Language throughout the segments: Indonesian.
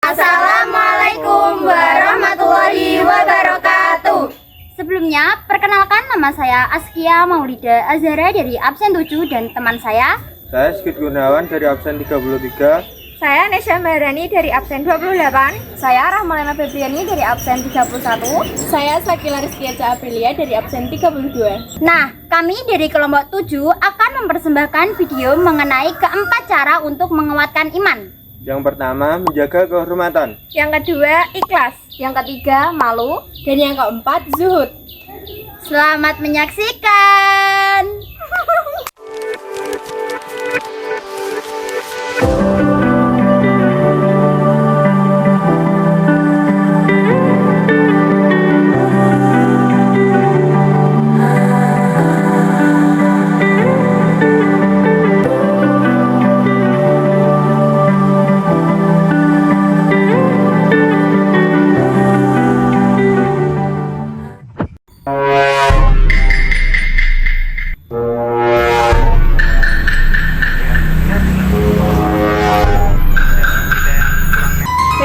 Assalamualaikum warahmatullahi wabarakatuh. Sebelumnya, perkenalkan nama saya Askia Maulida Azhara dari absen 7 dan teman saya Sigit Gunawan dari absen 33. Saya Nesya Maharani dari absen 28. Saya Rahmalena Febriani dari absen 31. Saya Sakila Rizkiaca Aprilia dari absen 32. Nah, kami dari kelompok 7 akan mempersembahkan video mengenai keempat cara untuk menguatkan iman. Yang pertama, menjaga kehormatan. Yang kedua, ikhlas. Yang ketiga, malu. Dan yang keempat, zuhud. Selamat menyaksikan.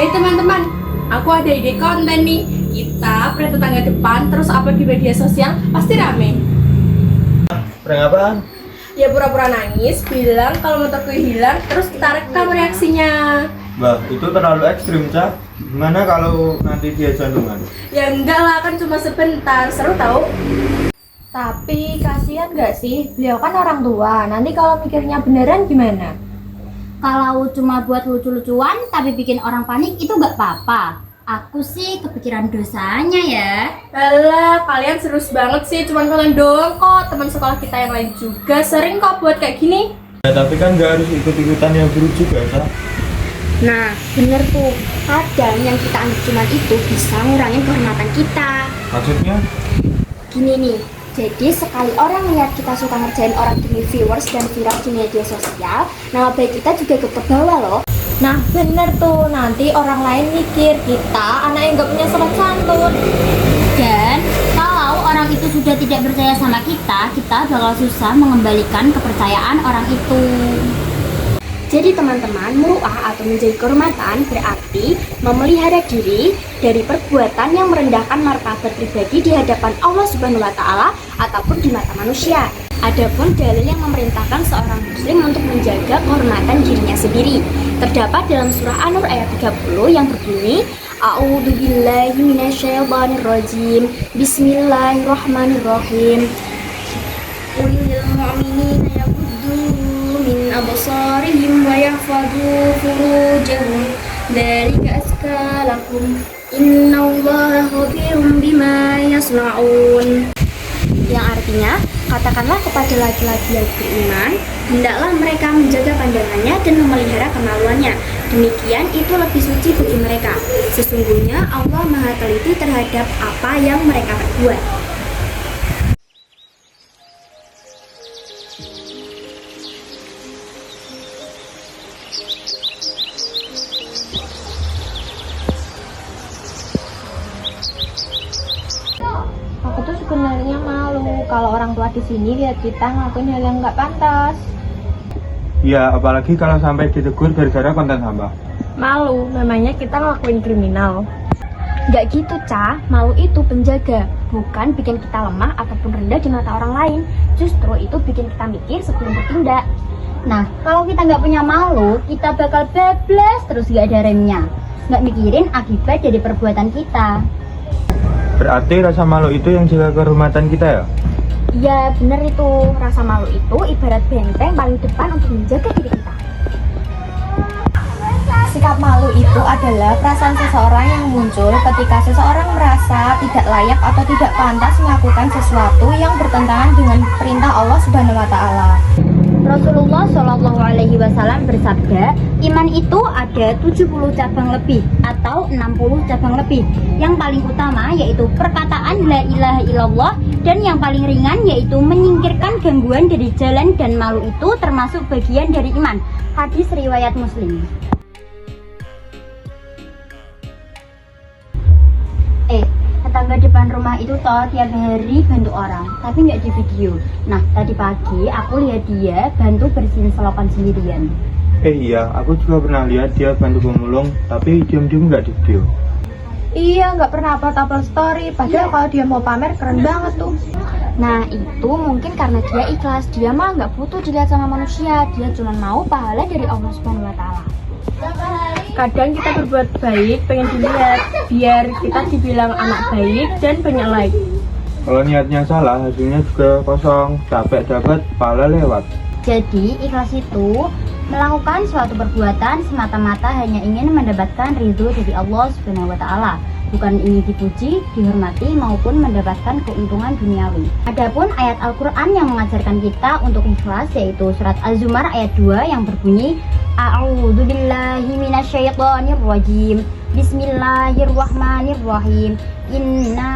Hey teman-teman, aku ada ide konten nih. Kita prank tetangga depan terus upload di media sosial, pasti rame. Prank apaan? Ya pura-pura nangis, bilang kalau motorku hilang, terus kita rekam reaksinya. Bah, itu terlalu ekstrim, Cak. Gimana kalau nanti dia jantungan? Ya enggak lah, kan cuma sebentar, seru tahu. Tapi kasihan gak sih? Beliau kan orang tua, nanti kalau mikirnya beneran gimana? Kalau cuma buat lucu-lucuan tapi bikin orang panik itu gak apa-apa. Aku sih kepikiran dosanya ya. Alah, kalian serius banget sih, cuman kalian doang kok. Teman sekolah kita yang lain juga sering kok buat kayak gini. Ya, tapi kan nggak harus ikut-ikutan yang buruk juga, Cak. Nah, bener tuh. Kadang yang kita anggap cuman itu bisa ngurangin kehormatan kita. Maksudnya? Gini nih, jadi sekali orang lihat kita suka ngerjain orang demi viewers dan viral di media sosial, nama baik kita juga ikut ke bawah loh. Nah bener tuh, nanti orang lain mikir kita anak yang gak punya sopan santun. Dan kalau orang itu sudah tidak percaya sama kita bakal susah mengembalikan kepercayaan orang itu. Jadi teman-teman, muru'ah atau menjaga kehormatan berarti memelihara diri dari perbuatan yang merendahkan martabat pribadi di hadapan Allah Subhanahu wa Ta'ala ataupun di mata manusia. Adapun dalil yang memerintahkan seorang muslim untuk menjaga kehormatan dirinya sendiri terdapat dalam surah An-Nur ayat 30 yang berbunyi A'udzubillahi minasyaitonirrajim. Bismillahirrahmanirrahim. Qul lil mu'minina yaghuddu min absarihim wa yahfadhu furujahum dzalika azka lakum innallaha khabirum bima yasnaun. Yang artinya, katakanlah kepada laki-laki yang beriman, hendaklah mereka menjaga pandangannya dan memelihara kemaluannya. Demikian itu lebih suci bagi mereka. Sesungguhnya Allah Maha Teliti terhadap apa yang mereka perbuat. Aku tuh sebenarnya malu kalau orang tua di sini lihat kita ngelakuin hal yang nggak pantas. Ya, apalagi kalau sampai ditegur gara-gara konten sampah. Malu, memangnya kita ngelakuin kriminal. Nggak gitu, Ca. Malu itu penjaga, bukan bikin kita lemah ataupun rendah di mata orang lain. Justru itu bikin kita mikir sebelum bertindak. Nah, kalau kita nggak punya malu, kita bakal bablas terus nggak ada remnya. Nggak mikirin akibat dari perbuatan kita. Berarti rasa malu itu yang jaga kehormatan kita ya? Iya, bener itu. Rasa malu itu ibarat benteng paling depan untuk menjaga diri kita. Sikap malu itu adalah perasaan seseorang yang muncul ketika seseorang merasa tidak layak atau tidak pantas melakukan sesuatu yang bertentangan dengan perintah Allah Subhanahu wa Ta'ala. Rasulullah Shallallahu Alaihi Wasallam bersabda, iman itu ada 70 cabang lebih atau 60 cabang lebih. Yang paling utama yaitu perkataan la ilaha illallah, dan yang paling ringan yaitu menyingkirkan gangguan dari jalan dan malu itu termasuk bagian dari iman. Hadis riwayat Muslim. Tetangga depan rumah itu toh tiap hari bantu orang, tapi nggak di video. Nah, tadi pagi aku lihat dia bantu bersihin selokan sendirian. Iya, aku juga pernah lihat dia bantu pemulung, tapi diam-diam nggak di video. Iya, nggak pernah upload story. Padahal kalau dia mau pamer keren banget tuh. Nah itu mungkin karena dia ikhlas, dia mah nggak butuh dilihat sama manusia, dia cuma mau pahala dari Allah Subhanahu Wa Taala. Kadang kita berbuat baik pengen dilihat biar kita dibilang anak baik dan banyak like. Kalau niatnya salah, hasilnya juga kosong. Capek dapat, pahala lewat. Jadi ikhlas itu melakukan suatu perbuatan semata-mata hanya ingin mendapatkan ridho dari Allah Subhanahu Wa Taala, bukan ingin dipuji, dihormati maupun mendapatkan keuntungan duniawi. Adapun ayat Al-Quran yang mengajarkan kita untuk ikhlas yaitu surat Az-Zumar ayat 2 yang berbunyi A'udzubillahi minasyaitonirrajim. Bismillahirrahmanirrahim. Inna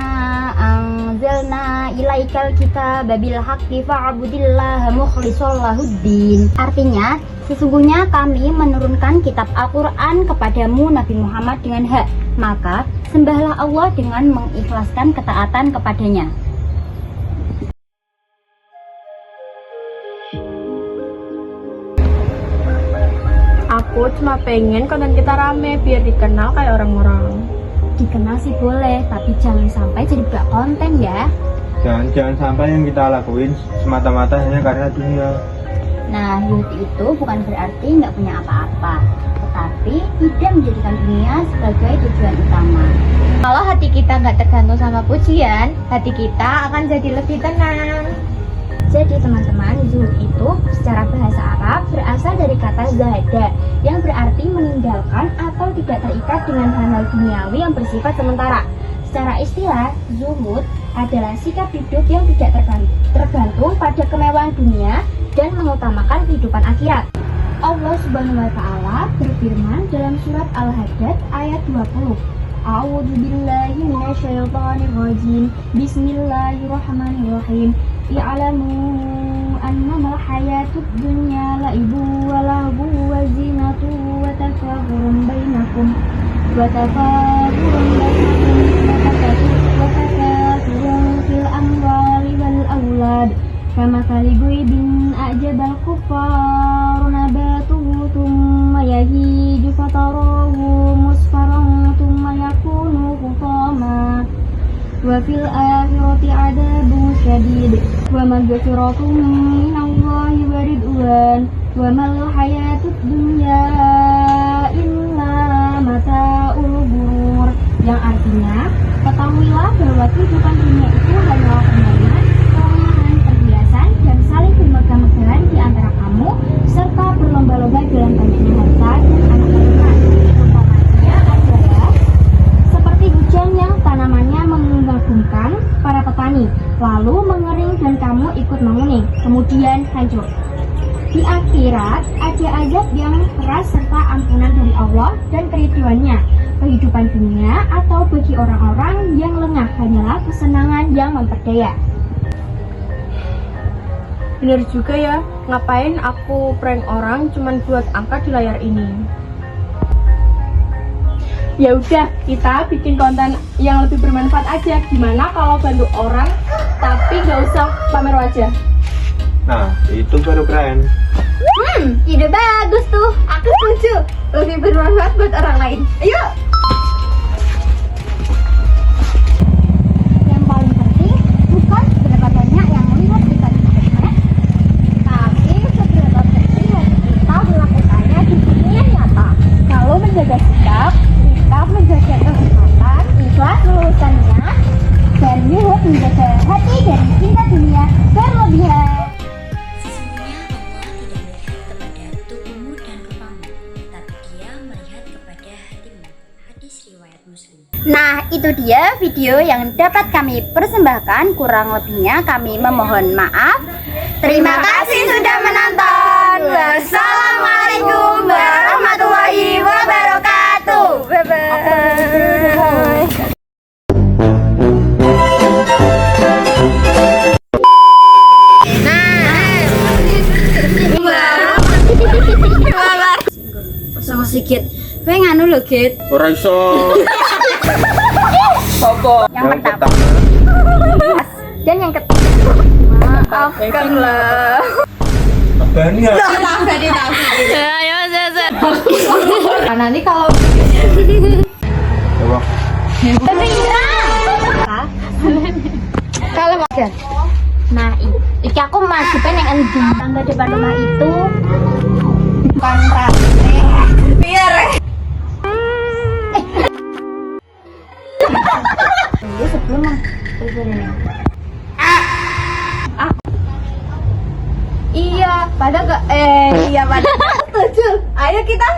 anzalna ilaikal kitaba bil haqqi fa'budillaha mukhlishal lahuddin. Artinya, sesungguhnya kami menurunkan kitab Al-Quran kepadamu Nabi Muhammad dengan hak, maka sembahlah Allah dengan mengikhlaskan ketaatan kepadanya. Aku cuma pengen konten kita rame biar dikenal kayak orang-orang. Dikenal sih boleh, tapi jangan sampai jadi budak konten ya. Jangan sampai yang kita lakuin semata-mata hanya karena dunia. Nah, hidup itu bukan berarti nggak punya apa-apa, tetapi tidak menjadikan dunia sebagai tujuan utama. Kalau hati kita nggak tergantung sama pujian, hati kita akan jadi lebih tenang. Jadi teman-teman, zuhud itu secara bahasa Arab berasal dari kata zahada yang berarti meninggalkan atau tidak terikat dengan hal-hal duniawi yang bersifat sementara. Secara istilah, zuhud adalah sikap hidup yang tidak tergantung pada kemewahan dunia dan mengutamakan kehidupan akhirat. Allah Subhanahu wa Ta'ala berfirman dalam surat Al-Hadid ayat 20. A'udzubillahi minasyaitonirrajim. Bismillahirrahmanirrahim. I'lamu annamal hayatud dunya la'ibu wa lahu wa zinatu wa tafakhurun bainakum wa takathurun fil amwali wal aulad kamathali ghaibin a'jabal kuffar nabatuhu thumma yahiju fatarahu musfaran thumma yakunu hutama wa fil akhirati adabun syadid wa maghfiratun minallahi wa ridwan wa mal hayatud dunya illa mata'ul ghurur, yang artinya ketahuilah bahwa kehidupan dunia itu hanyalah permainan, kewenangan, perhiasan dan saling bermegah-megahan di antara kamu serta berlomba-lomba dalam banyaknya harta dan anak keturunan. Umpamanya adalah seperti hujan yang tanamannya mengagumkan para petani, lalu mengering dan kamu ikut menguning, kemudian hancur. Di akhirat ada azab yang keras serta ampunan dari Allah dan keriduannya. Kehidupan dunia atau bagi orang-orang yang lengah hanyalah kesenangan yang memperdaya. Bener juga ya, ngapain aku prank orang cuman buat angka di layar ini. Ya udah, kita bikin konten yang lebih bermanfaat aja. Gimana kalau bantu orang tapi nggak usah pamer wajah? Nah, itu baru keren. Ide bagus tuh. Aku setuju. Lebih bermanfaat buat orang lain. Ayo. Yang paling penting bukan seberapa banyak yang melihat kita di sosmed, tapi seberapa bersih hati kita melakukannya di dunia nyata. Kalau menjaga sikap, kita menjaga kehormatan, ikhlas lulusannya, dan yuhud menjaga hati dari cinta dunia berlebihan. Sesungguhnya Allah tidak melihat kepada tubuhmu dan rupamu, tapi Dia melihat kepada hatimu. Hadis riwayat Muslim. Nah, itu dia video yang dapat kami persembahkan. Kurang lebihnya kami memohon maaf. Terima kasih sudah menonton. Wassalamualaikum warahmatullahi wabarakatuh. Bye bye. Sama sikit. Kowe nganu lho, Git. Ora iso. Yang pertama. Dan yang ketiga. Maafkanlah. Abani ya. Ayo, Nah, nanti kalau Coba. kalau makan. Nah, iki aku masih pengen endi tangga depan rumah itu. Bukan rame. Biar. Dulu sebelum ini. Iya, pada iya pada. Setuju. Ayo kita.